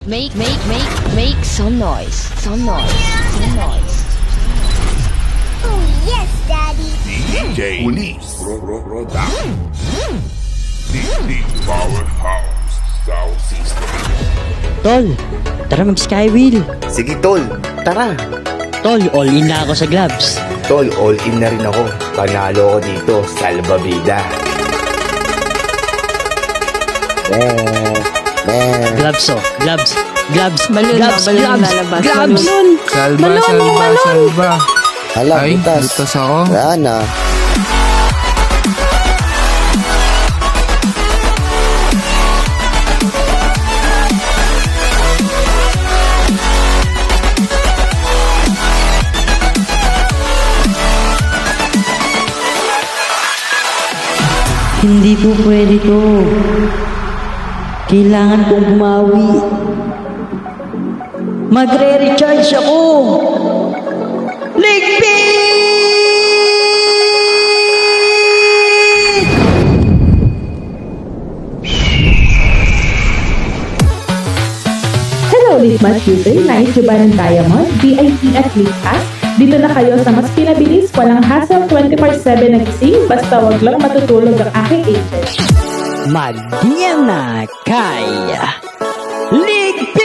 Make some noise. Some noise. Some noise. Oh, yes, Daddy. DJ Unis DJ Powerhouse Sound System. Tol, tara mag-skywheel. Sige tol, tara. Tol, all in na ako sa gloves. Tol, all in na rin ako. Panalo ko dito, salbabida. Gloves oh, gloves. Balon Gloves, balon gloves, lalabas. gloves. Salba. Hala, Ay, butas. butas ako. Wala na. Hindi po pwede to. Kailangan kong bumawi. Magre-recharge ako. Ligpit! Hello, Litmas user! Nais nyo ba ng Diamond, VIP at League Pass? Dito na kayo sa mas pinabilis, walang hassle, 24/7 na gising, basta wag lang matutulog ang aking agent. Magdiyan na kay Ligpit!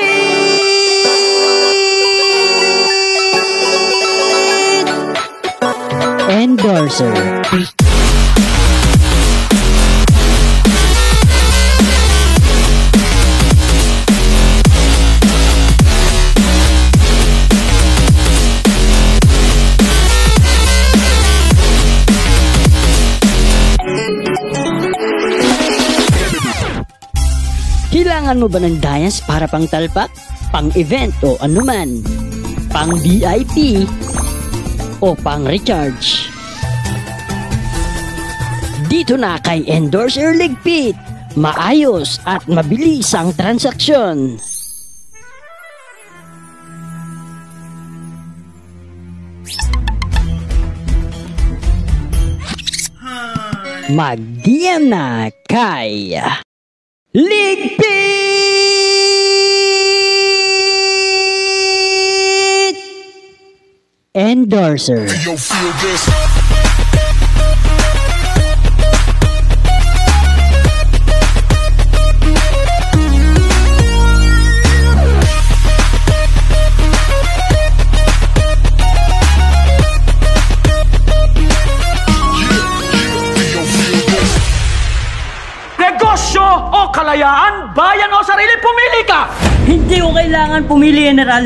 Endorser. Kailangan mo ba ng Dias para pang talpak, pang event o anuman? Pang VIP o pang recharge? Dito na kay Endorser Ligpit. Maayos at mabilis ang transaksyon. Mag-DM na kay Ligpit! Endorser. Yo, feel this. Negosyo o kalayaan, bayan o sarili, pumili ka! Hindi ko kailangan pumili, General.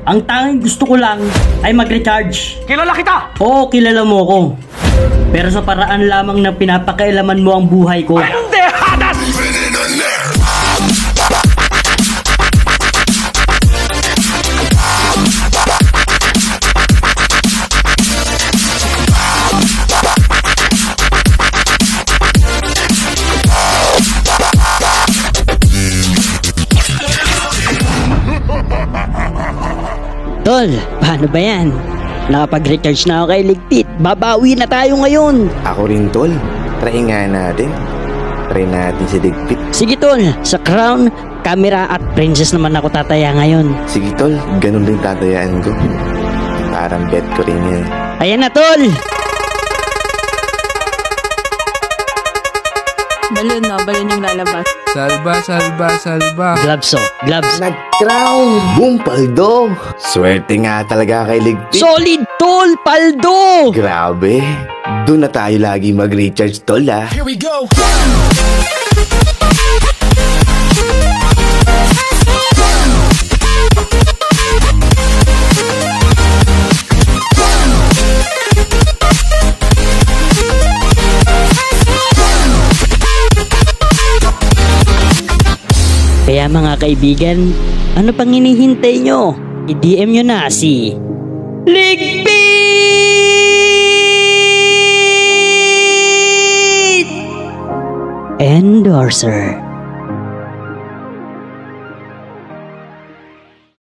Ang tanging gusto ko lang ay mag-recharge. Kilala kita! Oo, kilala mo ko. Pero sa paraan lamang na pinapakailaman mo ang buhay ko. Pendejadas! Tol, paano ba yan? Nakapag-recharge na ako kay Ligpit. Babawi na tayo ngayon. Ako rin tol. Try nga natin. Try natin si Ligpit. Sige tol, sa crown, camera at princess naman ako tataya ngayon. Sige tol, ganun din tatayaan ko. Parang bet ko rin yan. Ayan na tol! Balon yung lalabas. Salba. Gloves oh, gloves. Nag-crown! Boom, paldo! Swerte nga talaga kay Ligpit. Solid tol, paldo! Grabe. Doon na tayo lagi mag-recharge tol ah. Here we go. Kaya mga kaibigan, ano pang hinihintay nyo? I-DM nyo na si Ligpit! Endorser.